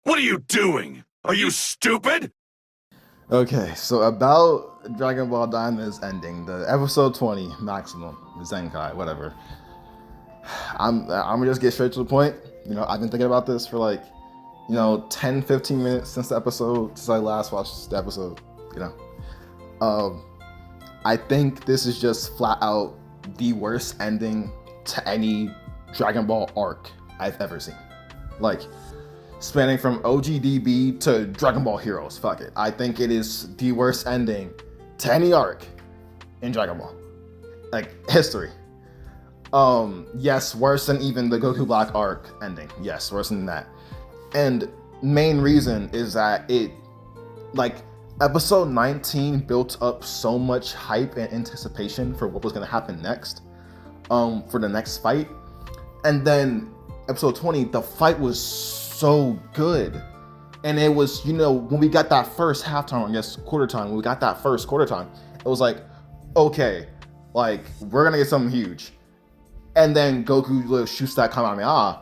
What are you doing? Are you stupid? Okay, so about Dragon Ball Daima's ending, the episode 20 maximum, Zenkai, whatever. I'm gonna just get straight to the point. I've been thinking about this for 10, 15 minutes since I last watched the episode. You know, um, I think this is just flat out the worst ending to any Dragon Ball arc I've ever seen. Like, spanning from OGDB to Dragon Ball Heroes. Fuck it. I think it is the worst ending to any arc in Dragon Ball. Like, history. Yes, worse than even the Goku Black arc ending. Yes, worse than that. And main reason is that episode 19 built up so much hype and anticipation for what was gonna happen next, for the next fight. And then episode 20, the fight was so good. And it was, when we got that first halftime, I guess quarter time, when we got that first quarter time, it was like, okay, we're gonna get something huge. And then Goku shoots that Kamehameha,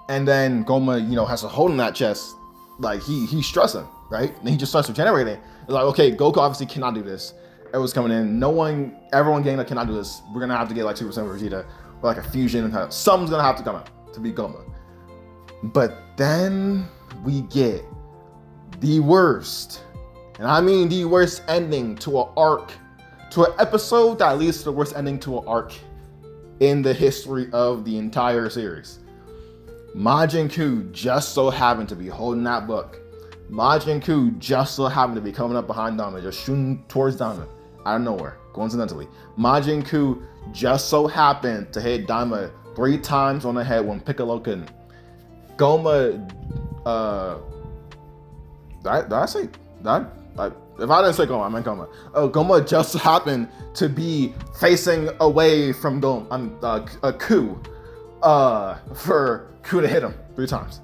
and then Gomah, has a hole in that chest. Like, he's stressing, right? And he just starts regenerating. It's like, okay, Goku obviously cannot do this. Everyone's coming in. Everyone getting that cannot do this. We're gonna have to get 2% Vegeta, or a fusion, and something's gonna have to come out to beat Gomah. But then we get the worst, and I mean the worst ending to an arc, to an episode that leads to the worst ending to an arc in the history of the entire series. Majin Buu just so happened to be holding that book. Majin Buu just so happened to be coming up behind Daima, just shooting towards Daima out of nowhere, coincidentally. Majin Buu just so happened to hit Daima 3 times on the head when Piccolo couldn't. Gomah, did I say that? If I didn't say Gomah, I meant Gomah. Gomah just happened to be facing away from Ku, for Ku to hit him 3 times.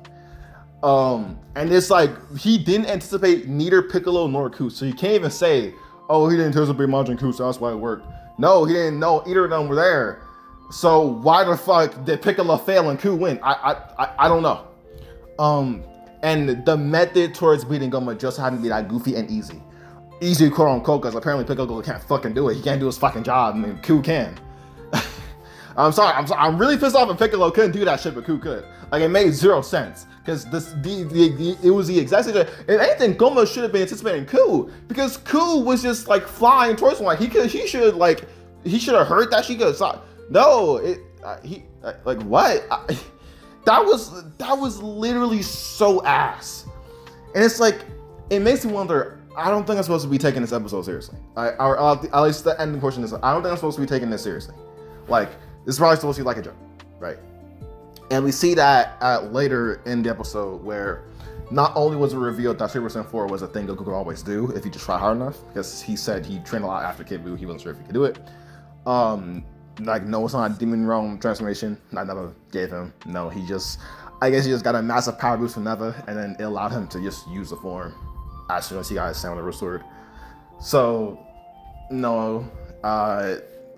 And it's like, he didn't anticipate neither Piccolo nor Ku, so you can't even say, oh, he didn't anticipate Majin Ku, so that's why it worked. No, he didn't know either of them were there. So why the fuck did Piccolo fail and Ku win? I don't know. And the method towards beating Gomah just happened to be that goofy and easy. Easy, quote unquote, because apparently Piccolo can't fucking do it. He can't do his fucking job. I mean, Ku can. I'm sorry. I'm really pissed off if Piccolo couldn't do that shit, but Ku could. It made 0 sense. Because it was the exact situation. If anything, Gomah should have been anticipating Ku, because Ku was just flying towards him. He should have heard that. She could have saw. No, what? That was literally so ass. And it's it makes me wonder. I don't think I'm supposed to be taking this episode seriously. Or at least the ending portion is. I don't think I'm supposed to be taking this seriously. This is probably supposed to be a joke, right? And we see that later in the episode, where not only was it revealed that Super Saiyan 4 was a thing Goku could always do if he just tried hard enough, because he said he trained a lot after Kid Buu, he wasn't sure if he could do it. No, it's not a Demon Realm transformation. I never gave him. No, I guess he just got a massive power boost from Neva, and then it allowed him to just use the form as soon as he got his stamina restored. So, no,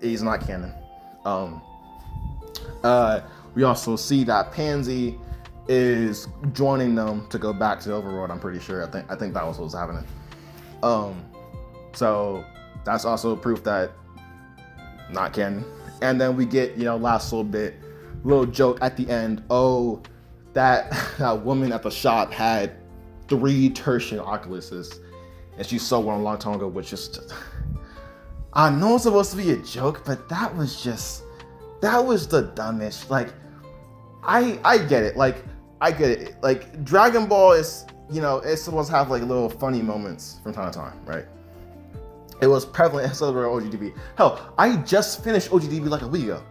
he's not canon. We also see that Pansy is joining them to go back to the Overworld. I'm pretty sure. I think that was what was happening. So that's also proof that not canon. And then we get, last little joke at the end. Oh, that woman at the shop had 3 tertiary oculuses, and she sold one a long time ago, which is just, I know it's supposed to be a joke, but that was the dumbest. I get it. I get it. Dragon Ball is, it's supposed to have little funny moments from time to time, right? It was prevalent in some of OGDB. Hell, I just finished OGDB a week ago.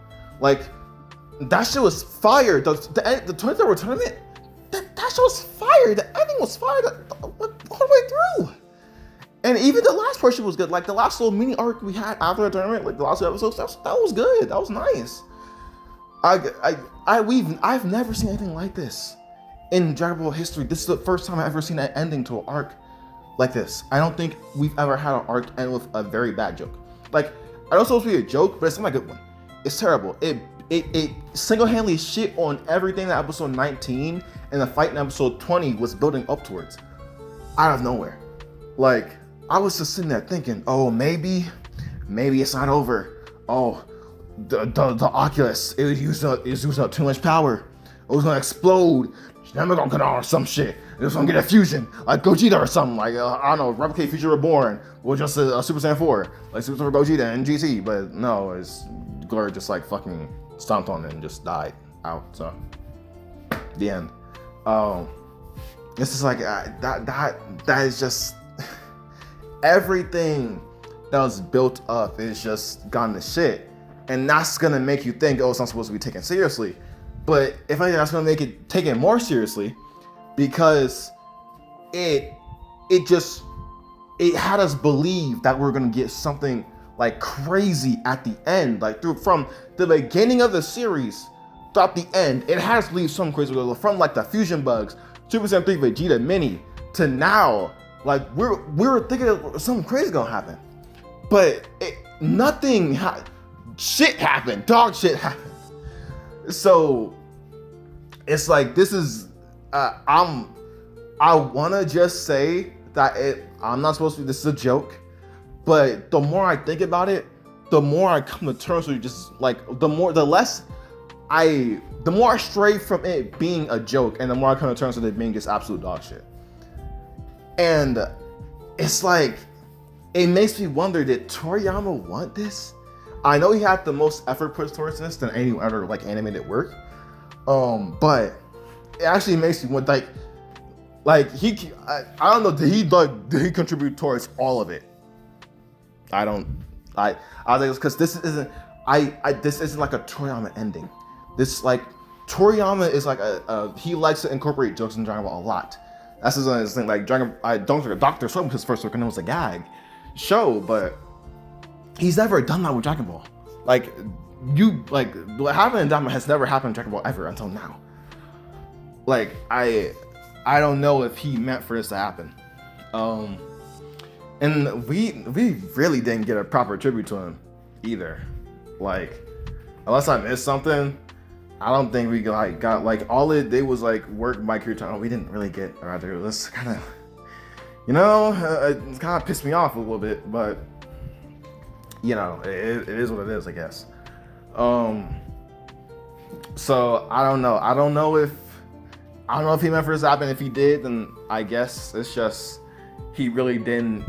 That shit was fire. The 24-hour tournament, that shit was fire. The ending was fire all the way through. And even the last portion was good. The last little mini arc we had after the tournament, the last 2 episodes, that was good. That was nice. I've never seen anything like this in Dragon Ball history. This is the first time I've ever seen an ending to an arc like this. I don't think we've ever had an arc end with a very bad joke. I know it's supposed to be a joke, but it's not a good one. It's terrible. It it single-handedly shit on everything that episode 19 and the fight in episode 20 was building up towards, out of nowhere. Like, I was just sitting there thinking, oh, maybe it's not over. Oh, the Oculus, it was using up too much power. It was gonna explode. She's never gonna get on or some shit. It was gonna get a fusion, like Gogeta or something. Like, I don't know, replicate Future Reborn. Or just a Super Saiyan 4, like Super Saiyan Gogeta and GT. But no, it's Glory just like fucking stomped on it and just died out. So, the end. It's just like, that is just, everything that was built up is just gone to shit. And that's gonna make you think, oh, it's not supposed to be taken seriously. But if anything, that's gonna make it taken more seriously, because it had us believe that we're gonna get something like crazy at the end, like from the beginning of the series throughout the end. It has to leave something crazy, from like the fusion bugs, Super Saiyan 3 Vegeta Mini, to now, like we were thinking something crazy gonna happen, but shit happened, dog shit happened. So it's like, this is I wanna just say that I'm not supposed to, this is a joke, but the more I think about it, the more I come to terms with just like, the more I stray from it being a joke, and the more I come to terms with it being just absolute dog shit. And it's like, it makes me wonder, did Toriyama want this? I know he had the most effort put towards this than any other like animated work, but it actually makes me wonder, I don't know, did he contribute towards all of it? I think it's because this isn't like a Toriyama ending. This, like, Toriyama is like he likes to incorporate jokes in Dragon Ball a lot. That's his thing. Like, Dr. Slump, his first work, and it was a gag show, but he's never done that with Dragon Ball. Like, what happened in Daima has never happened in Dragon Ball ever until now. Like, I don't know if he meant for this to happen. And we really didn't get a proper tribute to him either. Like, unless I missed something, I don't think we got like, all it did was like work by Kirito. We didn't really get, rather, this kind of, it kind of pissed me off a little bit, but it is what it is, I guess. So I don't know if he meant for this to happen. If he did, then I guess it's just he really didn't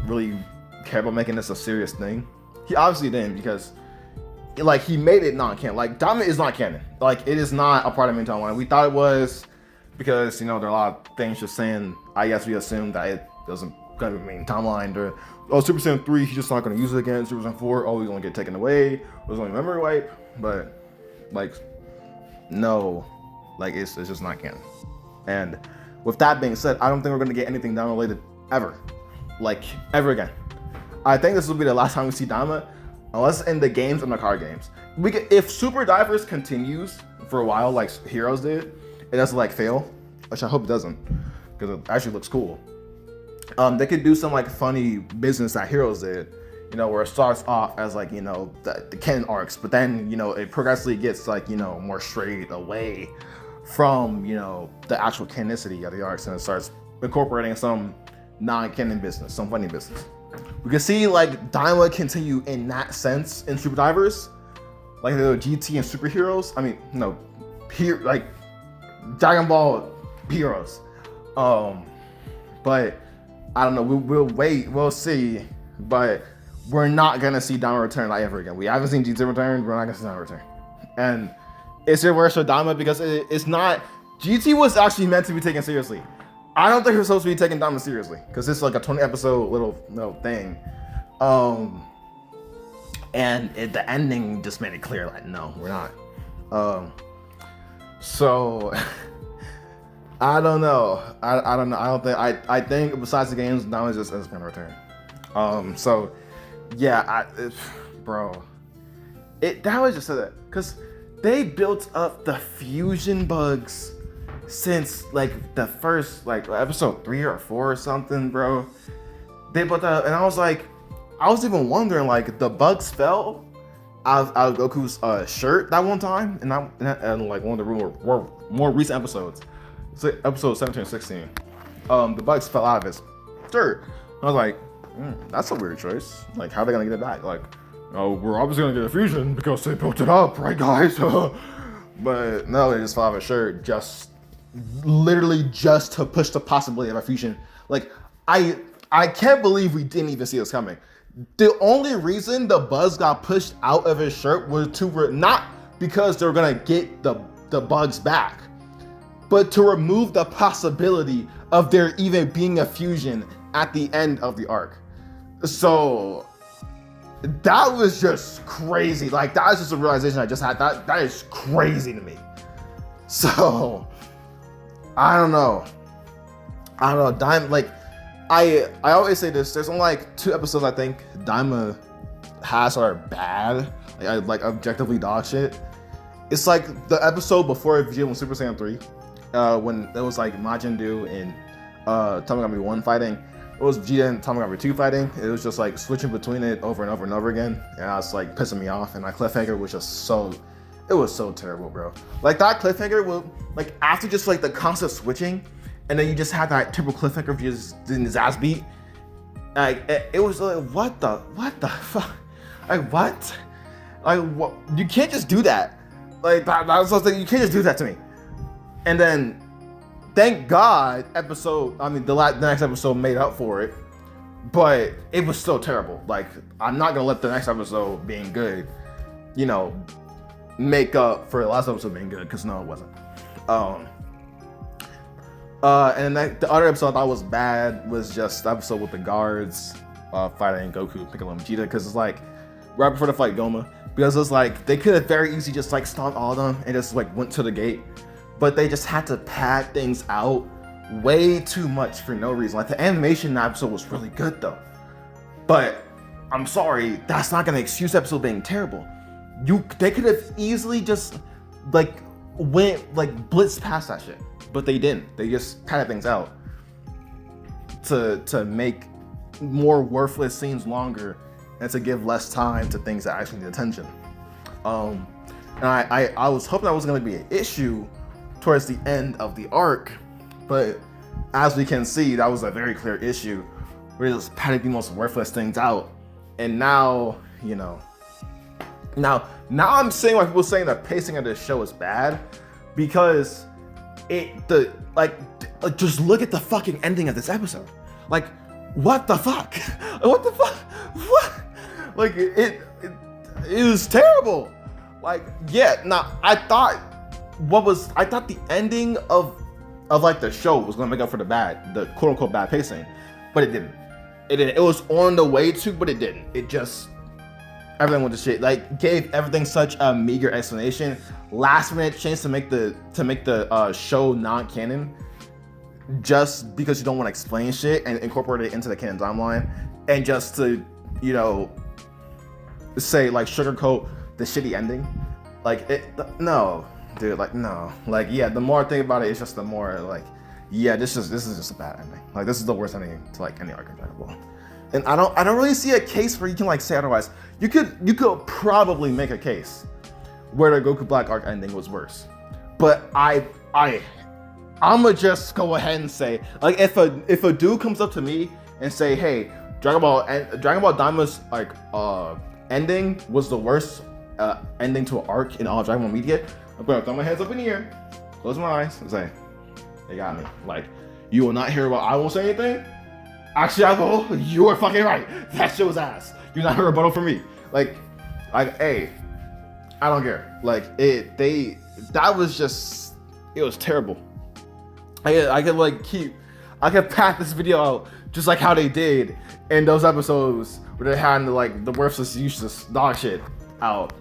care about making this a serious thing. He obviously didn't, because like, he made it non-canon. Like, Daima is not canon. Like, it is not a part of main timeline. We thought it was, because there are a lot of things just saying, I guess we assumed that it doesn't gonna be main timeline. Or Super Saiyan 3, he's just not gonna use it again. Super Saiyan 4, he's gonna get taken away. There's only memory wipe. But like, no, like, it's just not canon. And with that being said, I don't think we're gonna get anything Daima related ever, like, ever again. I think this will be the last time we see Daima, unless in the games and the card games. If Super Divers continues for a while, like Heroes did, it doesn't like fail, which I hope it doesn't, because it actually looks cool. They could do some like funny business that Heroes did, where it starts off as like, the canon arcs, but then, it progressively gets like, more straight away from, the actual canonicity of the arcs, and it starts incorporating some non-canon business, some funny business. We can see like Daima continue in that sense in Super Divers, like the GT and superheroes. I mean, no, like Dragon Ball heroes. But I don't know. We'll wait. We'll see. But we're not gonna see Daima return like ever again. We haven't seen GT return. We're not gonna see Daima return. And it's reverse for Daima, because it's not. GT was actually meant to be taken seriously. I don't think we're supposed to be taking Daima seriously, because it's like a 20 episode little thing. And the ending just made it clear, like, no, we're not. So I don't know. I don't know. I think besides the games, Daima just is gonna return. So yeah, that was just so that, because they built up the fusion bugs since like the first like episode 3 or 4 or something, bro. They built that up, and I was even wondering, like, the bugs fell out of Goku's shirt that one time, and like one of the more recent episodes, so episode 17 and 16, the bugs fell out of his shirt. I was like, that's a weird choice. Like, how are they gonna get it back? Like, oh, we're obviously gonna get a fusion because they built it up, right, guys? But no, they just fell out of his shirt, literally just to push the possibility of a fusion. Like, I can't believe we didn't even see this coming. The only reason the bugs got pushed out of his shirt was not because they were gonna get the bugs back, but to remove the possibility of there even being a fusion at the end of the arc. So that was just crazy. Like, that was just a realization I just had. That is crazy to me. So I don't know. Daima, like, I always say this. There's only like 2 episodes I think Daima has are bad. Like objectively dog shit. It's like the episode before Vegeta went Super Saiyan 3, when it was like Majin Buu and Tamagami 1 fighting. It was Vegeta and Tamagami 2 fighting. It was just like switching between it over and over and over again, and I was like pissing me off. And that cliffhanger was just it was so terrible, bro. Like, that cliffhanger will, like, after just like the constant switching, and then you just had that triple cliffhanger of just getting his ass beat. Like, it was like, what the fuck? Like, what? Like, what? You can't just do that. Like, that was something, you can't just do that to me. And then, thank God, the next episode made up for it, but it was still terrible. Like, I'm not gonna let the next episode being good, make up for the last episode being good, because no, it wasn't. And then the other episode I thought was bad was just the episode with the guards fighting Goku, Piccolo, and Vegeta, because it's like right before the fight Gomah, because it's like they could have very easily just like stomped all of them and just like went to the gate, but they just had to pad things out way too much for no reason. Like, the animation in that episode was really good though, but I'm sorry, that's not gonna excuse the episode being terrible. They could have easily just like blitzed past that shit, but they didn't. They just padded things out to make more worthless scenes longer and to give less time to things that actually need attention. And I was hoping that was going to be an issue towards the end of the arc, but as we can see, that was a very clear issue. We're just padding the most worthless things out, and now I'm saying why people saying the pacing of this show is bad, because just look at the fucking ending of this episode. Like, what the fuck? What the fuck? What? Like, it was terrible. Like, yeah, I thought the ending of like the show was gonna make up for the quote unquote bad pacing, but it didn't. It was on the way to, but it didn't. It just, everything went to shit. Like, gave everything such a meager explanation. Last minute change to make the show non-canon, just because you don't want to explain shit and incorporate it into the canon timeline, and just to say like sugarcoat the shitty ending. Like, no, dude. Like, no. Like, yeah. The more I think about it, it's just the more like, yeah, this is just a bad ending. Like, this is the worst ending to like any arc in Dragon Ball. And I don't really see a case where you can like say otherwise. You could probably make a case where the Goku Black arc ending was worse, but I'ma just go ahead and say, like, if a dude comes up to me and say, hey, Dragon Ball Daima's like ending was the worst ending to an arc in all of Dragon Ball media, I'm gonna throw my hands up in the air, close my eyes, and say, they got me. Like, you will not hear about, I won't say anything. Actually, I will. You are fucking right. That shit was ass. You're not a rebuttal for me. Like, hey, I don't care. Like, it was terrible. I could pack this video out just like how they did in those episodes where they had like the worthless, useless dog shit out.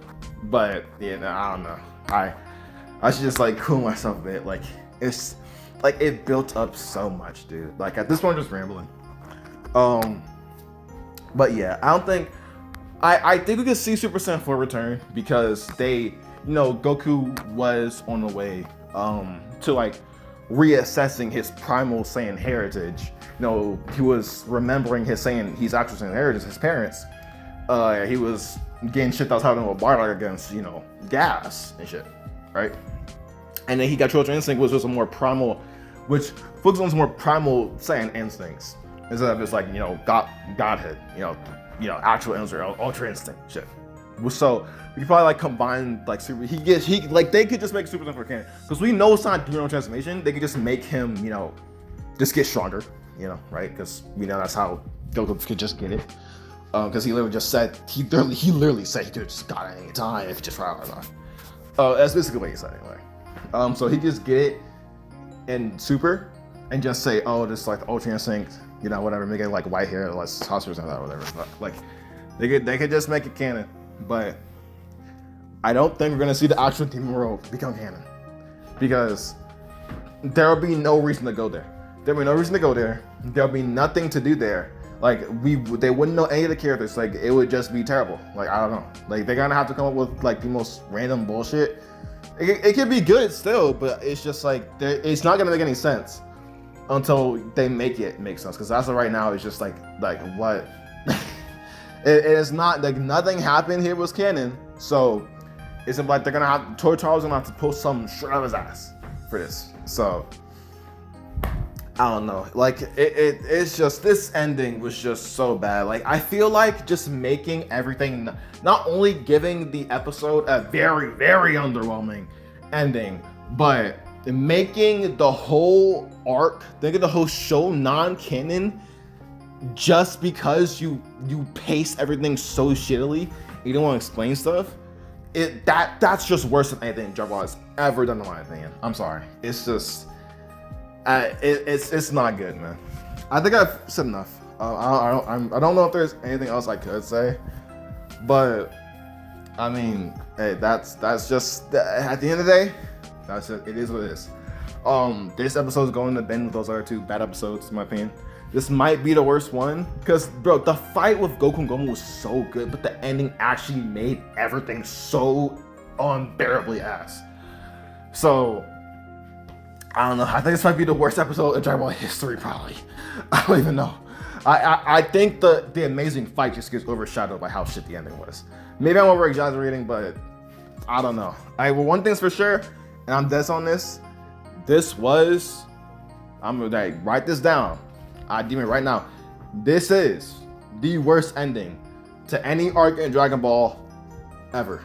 But yeah, I don't know. I should just like cool myself a bit. Like, it's like it built up so much, dude. Like, at this point, I'm just rambling. But yeah, I think we could see Super Saiyan 4 return, because they, Goku was on the way to like reassessing his primal Saiyan heritage. He was remembering his actual Saiyan heritage, his parents. He was getting shit that was happening with Bardock against, gas and shit, right? And then he got Ultra Instinct, which was a more primal, which focused on some more primal Saiyan instincts instead of just like, Godhead, actual Ultra Instinct shit. So we could probably like combine like super. They could just make Super Saiyan for canon because we know it's not doing no transformation. They could just make him, just get stronger, right? Because we know that's how Goku could just get it. Because he literally said he literally said he could just got it at any time if he just tried hard enough. That's basically what he said anyway. So he just get it in Super and just say, oh, just like the Ultra Instinct, whatever, make it like white hair, like hospitals and that, whatever. But, like they could just make it canon, but I don't think we're gonna see the actual Demon World become canon because there will be no reason to go there. There'll be no reason to go there. There'll be nothing to do there. Like they wouldn't know any of the characters. Like it would just be terrible. Like I don't know. Like they're gonna have to come up with like the most random bullshit. It could be good still, but it's just like it's not gonna make any sense until they make it make sense. Because as of right now, it's just like what? it is not like nothing happened here was canon. So it's like they're gonna have Charles gonna have to pull some shit out of his ass for this. So I don't know. Like it's just this ending was just so bad. Like I feel like just making everything, not only giving the episode a very, very underwhelming ending, but making the whole arc, making the whole show non-canon just because you pace everything so shittily, you don't want to explain stuff. That's just worse than anything Dragon Ball has ever done in my opinion. I'm sorry. It's just it's not good, man. I think I've said enough. I don't know if there's anything else I could say, but I mean, hey, that's just at the end of the day, that's it. It is what it is. This episode is going to bend with those other two bad episodes, in my opinion. This might be the worst one because, bro, the fight with Goku and Gomah was so good, but the ending actually made everything so unbearably ass. So I don't know. I think this might be the worst episode of Dragon Ball history, probably. I don't even know. I think the amazing fight just gets overshadowed by how shit the ending was. Maybe I'm over exaggerating, but I don't know. Well, one thing's for sure, and I'm dead on this. I'm gonna write this down. I deem it right now. This is the worst ending to any arc in Dragon Ball ever.